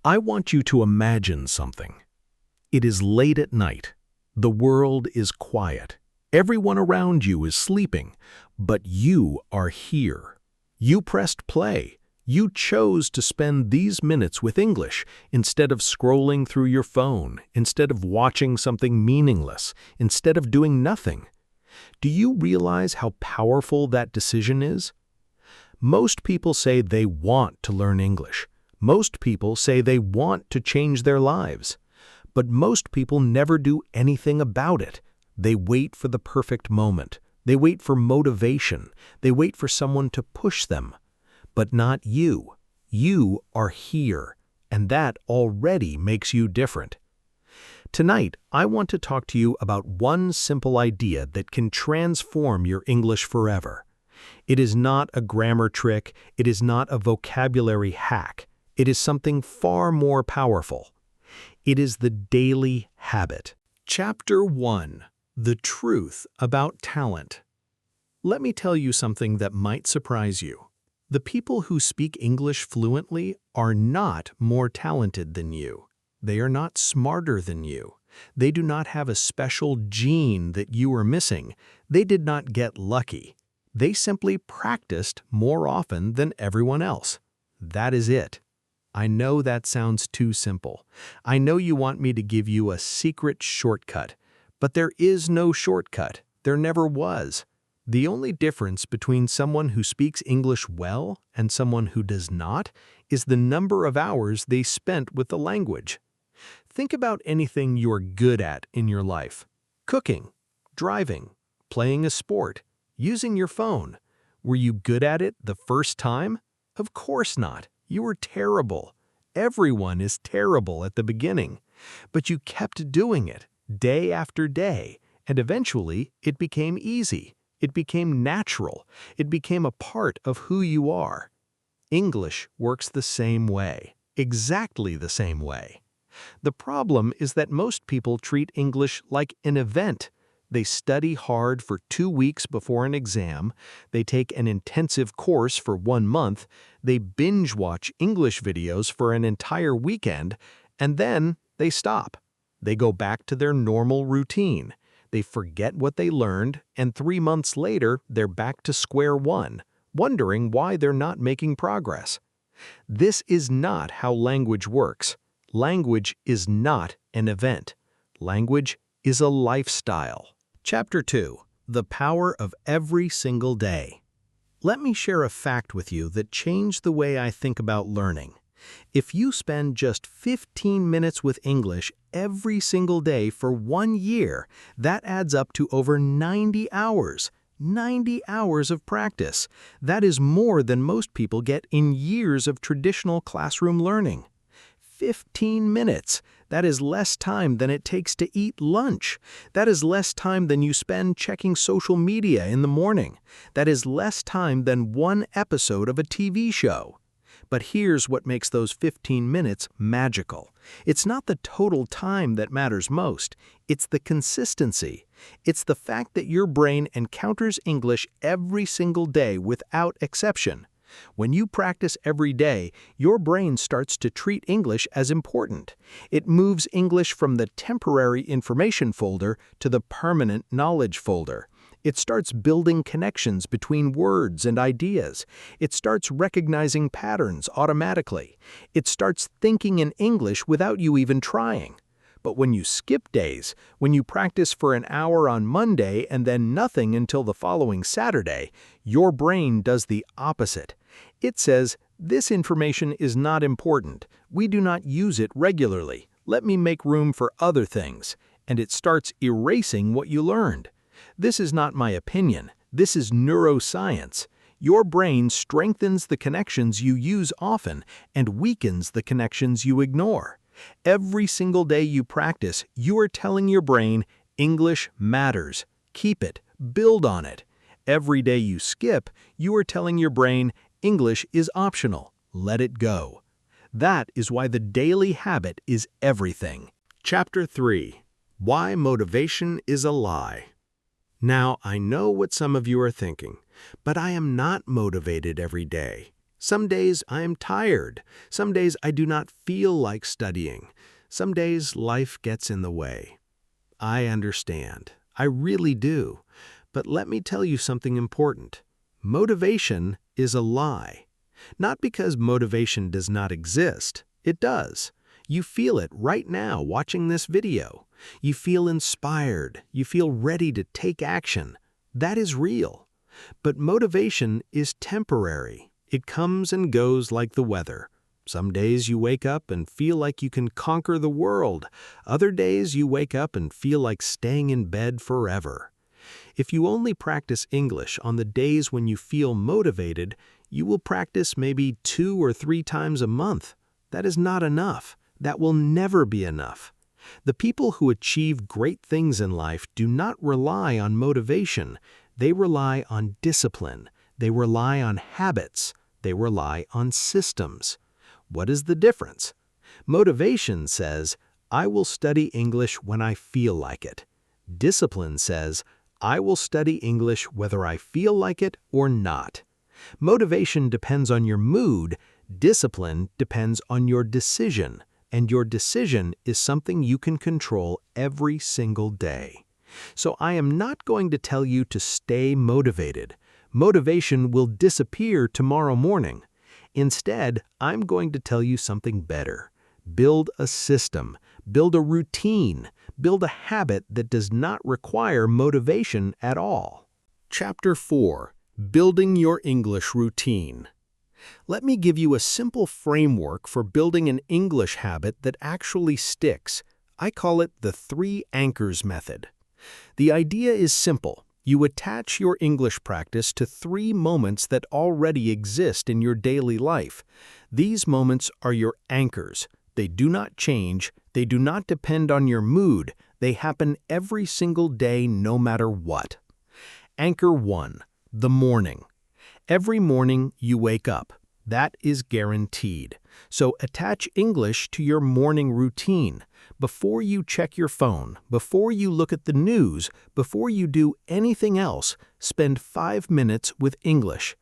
I want you to imagine something. It is late at night. The world is quiet. Everyone around you is sleeping, but you are here. You pressed play. You chose to spend these minutes with English instead of scrolling through your phone, instead of watching something meaningless, instead of doing nothing. Do you realize how powerful that decision is? Most people say they want to learn English. Most people say they want to change their lives. But most people never do anything about it. They wait for the perfect moment. They wait for motivation. They wait for someone to push them. But not you. You are here, and that already makes you different. Tonight, I want to talk to you about one simple idea that can transform your English forever. It is not a grammar trick. It is not a vocabulary hack. It is something far more powerful. It is the daily habit. Chapter 1. The Truth About Talent. Let me tell you something that might surprise you. The people who speak English fluently are not more talented than you. They are not smarter than you. They do not have a special gene that you are missing. They did not get lucky. They simply practiced more often than everyone else. That is it. I know that sounds too simple. I know you want me to give you a secret shortcut, but there is no shortcut. There never was. The only difference between someone who speaks English well and someone who does not is the number of hours they spent with the language. Think about anything you're good at in your life. Cooking, driving, playing a sport, using your phone. Were you good at it the first time? Of course not. You were terrible. Everyone is terrible at the beginning. But you kept doing it day after day, and eventually it became easy. It became natural. It became a part of who you are. English works the same way, exactly the same way. The problem is that most people treat English like an event. They study hard for 2 weeks before an exam, they take an intensive course for 1 month, they binge-watch English videos for an entire weekend, and then they stop. They go back to their normal routine. They forget what they learned, and 3 months later, they're back to square one, wondering why they're not making progress. This is not how language works. Language is not an event. Language is a lifestyle. Chapter 2. The Power of Every Single Day. Let me share a fact with you that changed the way I think about learning. If you spend just 15 minutes with English every single day for 1 year, that adds up to over 90 hours. 90 hours of practice. That is more than most people get in years of traditional classroom learning. 15 minutes. That is less time than it takes to eat lunch. That is less time than you spend checking social media in the morning. That is less time than 1 episode of a TV show. But here's what makes those 15 minutes magical. It's not the total time that matters most. It's the consistency. It's the fact that your brain encounters English every single day without exception. When you practice every day, your brain starts to treat English as important. It moves English from the temporary information folder to the permanent knowledge folder. It starts building connections between words and ideas. It starts recognizing patterns automatically. It starts thinking in English without you even trying. But when you skip days, when you practice for an hour on Monday and then nothing until the following Saturday, your brain does the opposite. It says, "This information is not important. We do not use it regularly. Let me make room for other things." And it starts erasing what you learned. This is not my opinion. This is neuroscience. Your brain strengthens the connections you use often and weakens the connections you ignore. Every single day you practice, you are telling your brain, English matters. Keep it. Build on it. Every day you skip, you are telling your brain, English is optional. Let it go. That is why the daily habit is everything. Chapter 3. Why Motivation is a Lie. Now, I know what some of you are thinking, but I am not motivated every day. Some days I am tired. Some days I do not feel like studying. Some days life gets in the way. I understand. I really do. But let me tell you something important. Motivation is a lie. Not because motivation does not exist. It does. You feel it right now watching this video. You feel inspired. You feel ready to take action. That is real. But motivation is temporary. It comes and goes like the weather. Some days you wake up and feel like you can conquer the world. Other days you wake up and feel like staying in bed forever. If you only practice English on the days when you feel motivated, you will practice maybe 2 or 3 times a month. That is not enough. That will never be enough. The people who achieve great things in life do not rely on motivation. They rely on discipline. They rely on habits. They rely on systems. What is the difference? Motivation says, I will study English when I feel like it. Discipline says, I will study English whether I feel like it or not. Motivation depends on your mood. Discipline depends on your decision. And your decision is something you can control every single day. So I am not going to tell you to stay motivated. Motivation will disappear tomorrow morning. Instead, I'm going to tell you something better. Build a system, build a routine, build a habit that does not require motivation at all. Chapter 4. Building your English routine. Let me give you a simple framework for building an English habit that actually sticks. I call it the 3 anchors method. The idea is simple. You attach your English practice to 3 moments that already exist in your daily life. These moments are your anchors. They do not change. They do not depend on your mood. They happen every single day no matter what. Anchor 1. The morning. Every morning you wake up. That is guaranteed. So attach English to your morning routine. Before you check your phone, before you look at the news, before you do anything else, spend 5 minutes with English.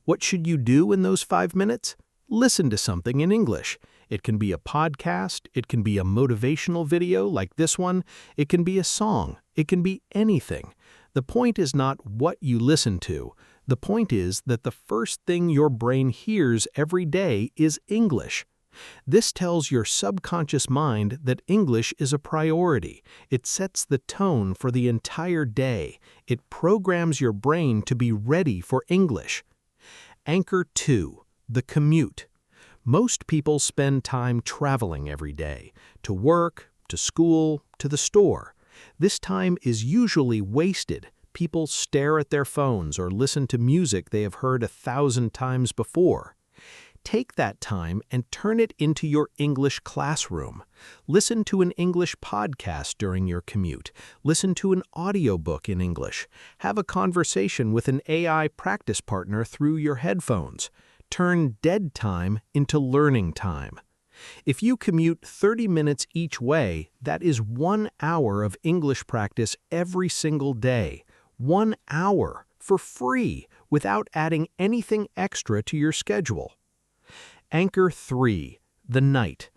What should you do in those 5 minutes? Listen to something in English. It can be a podcast, it can be a motivational video like this one, it can be a song, it can be anything. The point is not what you listen to. The point is that the first thing your brain hears every day is English. This tells your subconscious mind that English is a priority. It sets the tone for the entire day. It programs your brain to be ready for English. Anchor 2. The commute. Most people spend time traveling every day, to work, to school, to the store. This time is usually wasted. People stare at their phones or listen to music they have heard 1,000 times before. Take that time and turn it into your English classroom. Listen to an English podcast during your commute. Listen to an audiobook in English. Have a conversation with an AI practice partner through your headphones. Turn dead time into learning time. If you commute 30 minutes each way, that is 1 hour of English practice every single day. 1 hour for free without adding anything extra to your schedule. Anchor 3. The night.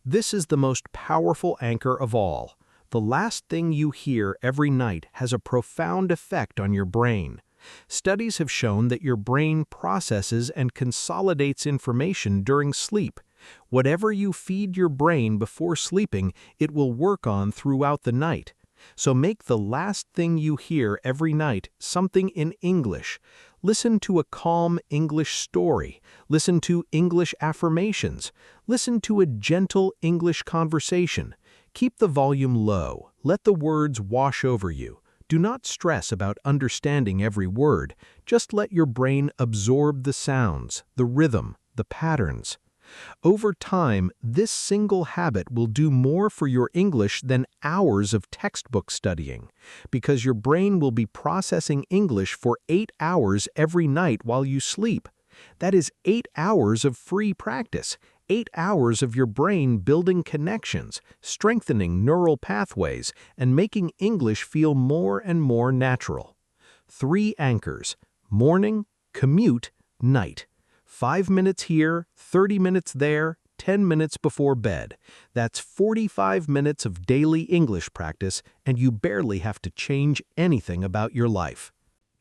This is the most powerful anchor of all. The last thing you hear every night has a profound effect on your brain. Studies have shown that your brain processes and consolidates information during sleep. Whatever you feed your brain before sleeping, it will work on throughout the night. So make the last thing you hear every night something in English. Listen to a calm English story. Listen to English affirmations. Listen to a gentle English conversation. Keep the volume low. Let the words wash over you. Do not stress about understanding every word. Just let your brain absorb the sounds, the rhythm, the patterns. Over time, this single habit will do more for your English than hours of textbook studying, because your brain will be processing English for 8 hours every night while you sleep. That is 8 hours of free practice, 8 hours of your brain building connections, strengthening neural pathways, and making English feel more and more natural. 3 anchors: morning, commute, night. 5 minutes here, 30 minutes there, 10 minutes before bed. That's 45 minutes of daily English practice, and you barely have to change anything about your life.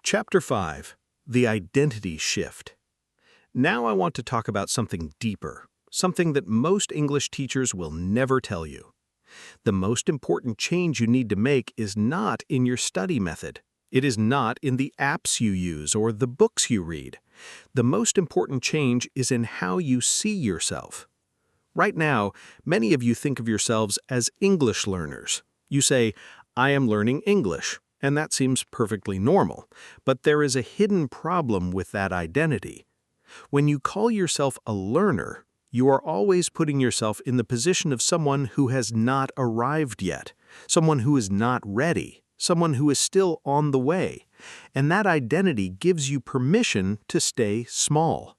Chapter 5. The Identity Shift. Now I want to talk about something deeper, something that most English teachers will never tell you. The most important change you need to make is not in your study method. It is not in the apps you use or the books you read. The most important change is in how you see yourself. Right now, many of you think of yourselves as English learners. You say, "I am learning English," and that seems perfectly normal. But there is a hidden problem with that identity. When you call yourself a learner, you are always putting yourself in the position of someone who has not arrived yet, someone who is not ready, someone who is still on the way. And that identity gives you permission to stay small.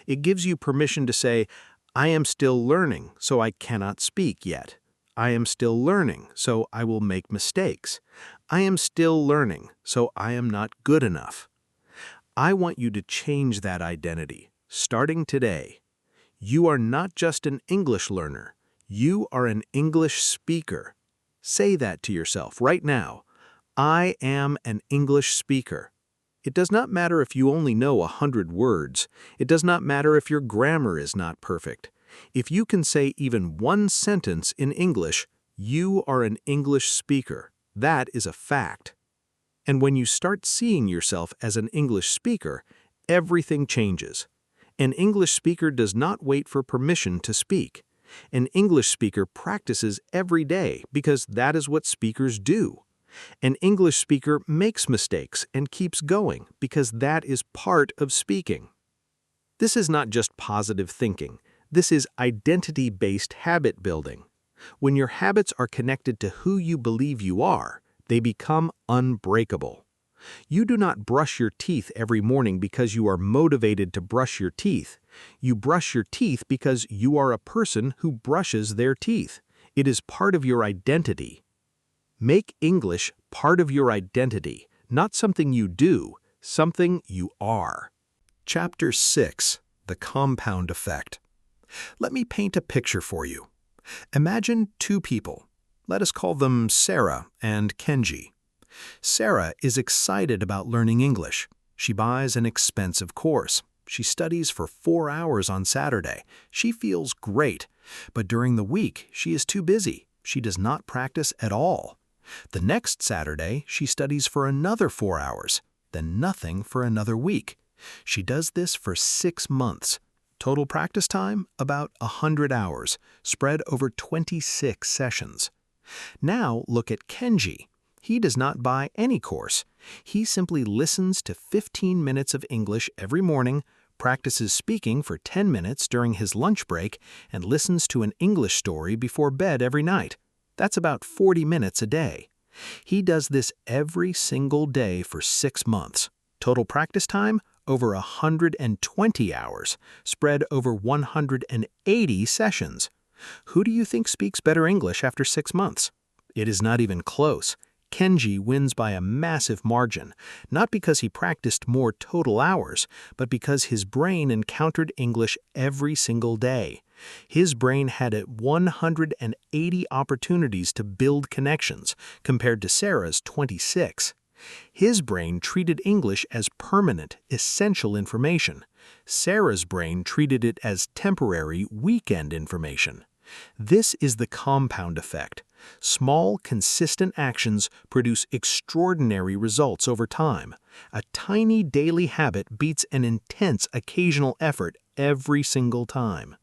It gives you permission to say, "I am still learning, so I cannot speak yet. I am still learning, so I will make mistakes. I am still learning, so I am not good enough." I want you to change that identity, starting today. You are not just an English learner. You are an English speaker. Say that to yourself right now. I am an English speaker. It does not matter if you only know 100 words. It does not matter if your grammar is not perfect. If you can say even one sentence in English, you are an English speaker. That is a fact. And when you start seeing yourself as an English speaker, everything changes. An English speaker does not wait for permission to speak. An English speaker practices every day because that is what speakers do. An English speaker makes mistakes and keeps going because that is part of speaking. This is not just positive thinking. This is identity-based habit building. When your habits are connected to who you believe you are, they become unbreakable. You do not brush your teeth every morning because you are motivated to brush your teeth. You brush your teeth because you are a person who brushes their teeth. It is part of your identity. Make English part of your identity, not something you do, something you are. Chapter 6. The Compound Effect. Let me paint a picture for you. Imagine two people. Let us call them Sarah and Kenji. Sarah is excited about learning English. She buys an expensive course. She studies for 4 hours on Saturday. She feels great. But during the week, she is too busy. She does not practice at all. The next Saturday, she studies for another 4 hours, then nothing for another week. She does this for 6 months. Total practice time, about 100 hours, spread over 26 sessions. Now look at Kenji. He does not buy any course. He simply listens to 15 minutes of English every morning, practices speaking for 10 minutes during his lunch break, and listens to an English story before bed every night. That's about 40 minutes a day. He does this every single day for 6 months. Total practice time, over 120 hours, spread over 180 sessions. Who do you think speaks better English after 6 months? It is not even close. Kenji wins by a massive margin, not because he practiced more total hours, but because his brain encountered English every single day. His brain had 180 opportunities to build connections, compared to Sarah's 26. His brain treated English as permanent, essential information. Sarah's brain treated it as temporary, weekend information. This is the compound effect. Small, consistent actions produce extraordinary results over time. A tiny daily habit beats an intense occasional effort every single time.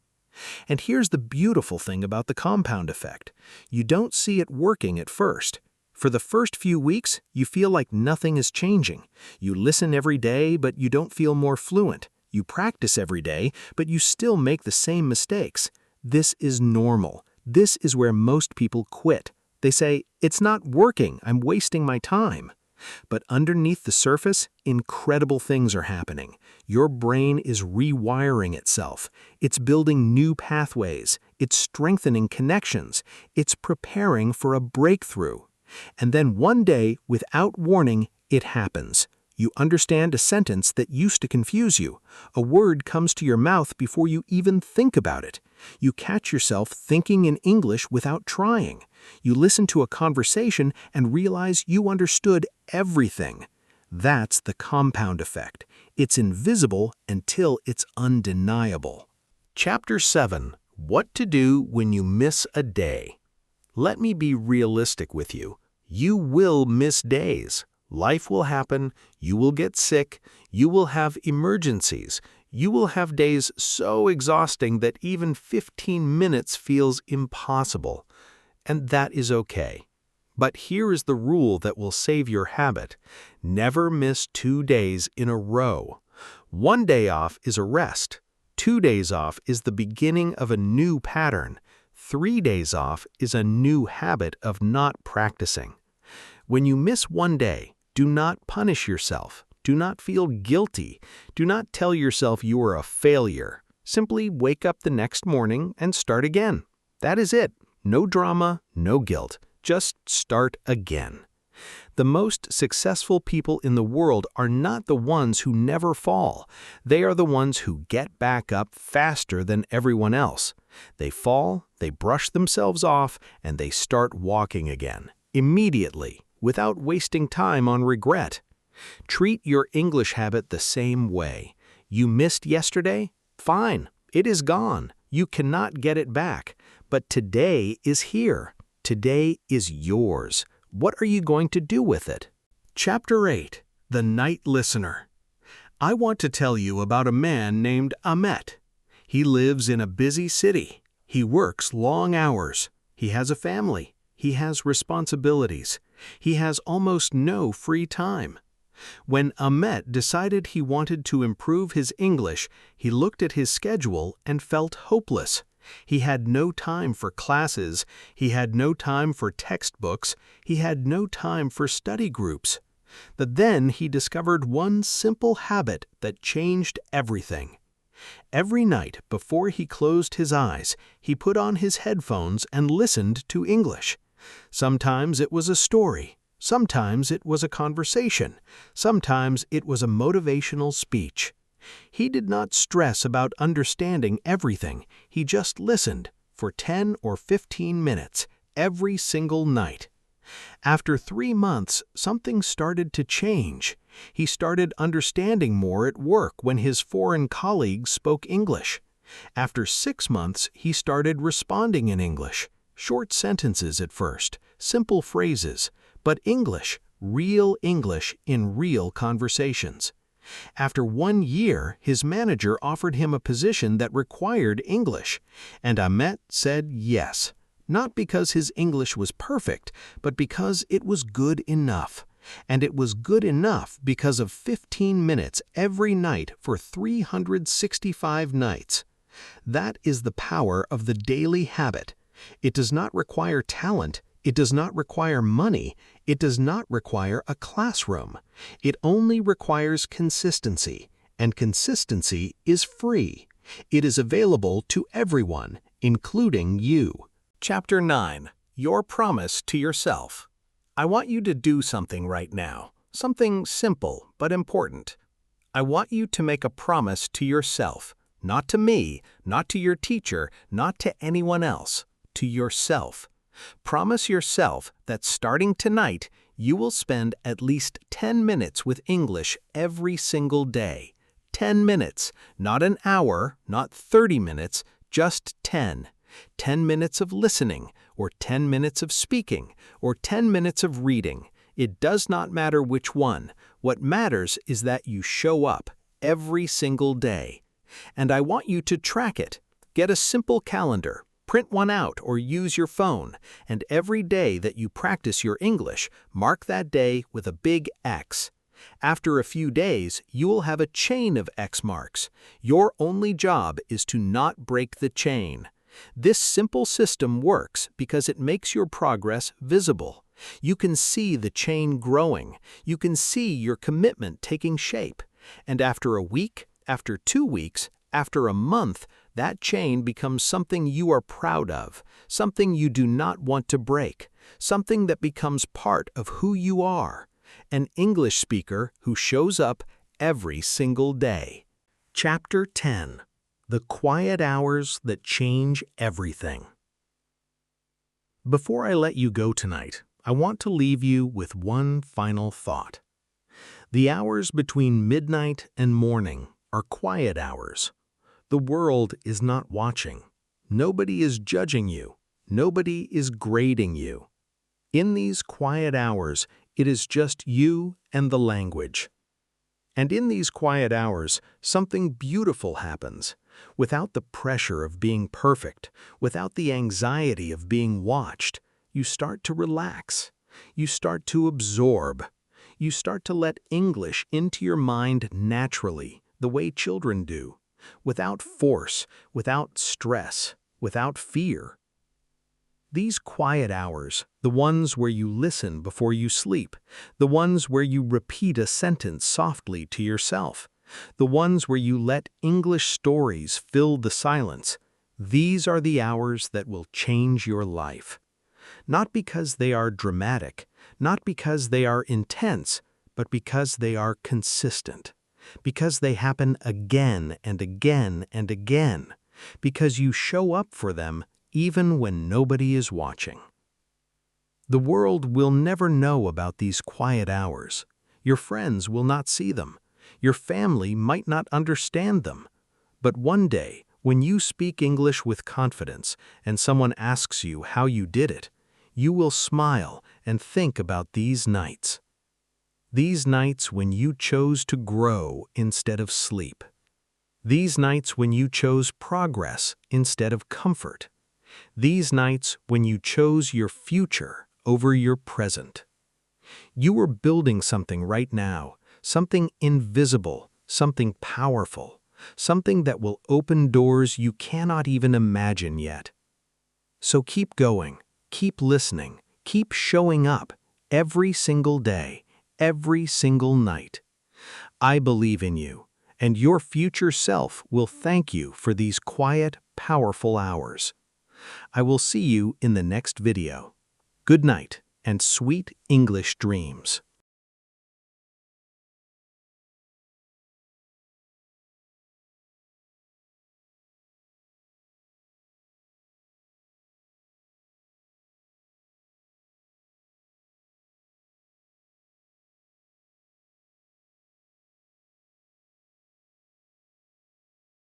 And here's the beautiful thing about the compound effect. You don't see it working at first. For the first few weeks, you feel like nothing is changing. You listen every day, but you don't feel more fluent. You practice every day, but you still make the same mistakes. This is normal. This is where most people quit. They say, "It's not working, I'm wasting my time." But underneath the surface, incredible things are happening. Your brain is rewiring itself. It's building new pathways. It's strengthening connections. It's preparing for a breakthrough. And then one day, without warning, it happens. You understand a sentence that used to confuse you. A word comes to your mouth before you even think about it. You catch yourself thinking in English without trying. You listen to a conversation and realize you understood everything. That's the compound effect. It's invisible until it's undeniable. Chapter 7. What to do when you miss a day. Let me be realistic with you. You will miss days. Life will happen. You will get sick. You will have emergencies. You will have days so exhausting that even 15 minutes feels impossible. And that is okay. But here is the rule that will save your habit. Never miss 2 days in a row. 1 day off is a rest. 2 days off is the beginning of a new pattern. 3 days off is a new habit of not practicing. When you miss 1 day, do not punish yourself. Do not feel guilty. Do not tell yourself you are a failure. Simply wake up the next morning and start again. That is it. No drama, no guilt. Just start again. The most successful people in the world are not the ones who never fall. They are the ones who get back up faster than everyone else. They fall, they brush themselves off, and they start walking again, immediately, without wasting time on regret. Treat your English habit the same way. You missed yesterday? Fine, it is gone. You cannot get it back. But today is here. Today is yours. What are you going to do with it? Chapter 8. The Night Listener. I want to tell you about a man named Ahmet. He lives in a busy city. He works long hours. He has a family. He has responsibilities. He has almost no free time. When Ahmet decided he wanted to improve his English, he looked at his schedule and felt hopeless. He had no time for classes. He had no time for textbooks. He had no time for study groups. But then he discovered one simple habit that changed everything. Every night before he closed his eyes, he put on his headphones and listened to English. Sometimes it was a story. Sometimes it was a conversation. Sometimes it was a motivational speech. He did not stress about understanding everything. He just listened for 10 or 15 minutes every single night. After 3 months, something started to change. He started understanding more at work when his foreign colleagues spoke English. After 6 months, he started responding in English. Short sentences at first, simple phrases, but English, real English in real conversations. After 1 year, his manager offered him a position that required English, and Ahmet said yes, not because his English was perfect, but because it was good enough. And it was good enough because of 15 minutes every night for 365 nights. That is the power of the daily habit. It does not require talent. It does not require money. It does not require a classroom. It only requires consistency, and consistency is free. It is available to everyone, including you. Chapter 9. Your Promise to Yourself. I want you to do something right now, something simple but important. I want you to make a promise to yourself, not to me, not to your teacher, not to anyone else, to yourself. Promise yourself that starting tonight, you will spend at least 10 minutes with English every single day. 10 minutes, not an hour, not 30 minutes, just 10. 10 minutes of listening, or 10 minutes of speaking, or 10 minutes of reading. It does not matter which one. What matters is that you show up every single day. And I want you to track it. Get a simple calendar. Print one out or use your phone, and every day that you practice your English, mark that day with a big X. After a few days, you will have a chain of X marks. Your only job is to not break the chain. This simple system works because it makes your progress visible. You can see the chain growing. You can see your commitment taking shape. And after a week, after 2 weeks, after a month, that chain becomes something you are proud of, something you do not want to break, something that becomes part of who you are. an English speaker who shows up every single day. Chapter 10: The Quiet Hours That Change Everything. Before I let you go tonight, I want to leave you with one final thought. The hours between midnight and morning are quiet hours. The world is not watching. Nobody is judging you. Nobody is grading you. In these quiet hours, it is just you and the language. And in these quiet hours, something beautiful happens. Without the pressure of being perfect, without the anxiety of being watched, you start to relax. You start to absorb. You start to let English into your mind naturally, the way children do, without force, without stress, without fear. These quiet hours, the ones where you listen before you sleep, the ones where you repeat a sentence softly to yourself, the ones where you let English stories fill the silence, these are the hours that will change your life. Not because they are dramatic, not because they are intense, but because they are consistent, because they happen again and again and again, because you show up for them even when nobody is watching. The world will never know about these quiet hours. Your friends will not see them. Your family might not understand them. But one day, when you speak English with confidence and someone asks you how you did it, you will smile and think about these nights. These nights when you chose to grow instead of sleep. These nights when you chose progress instead of comfort. These nights when you chose your future over your present. You are building something right now, something invisible, something powerful, something that will open doors you cannot even imagine yet. So keep going, keep listening, keep showing up every single day, every single night. I believe in you, and your future self will thank you for these quiet, powerful hours. I will see you in the next video. Good night and sweet English dreams.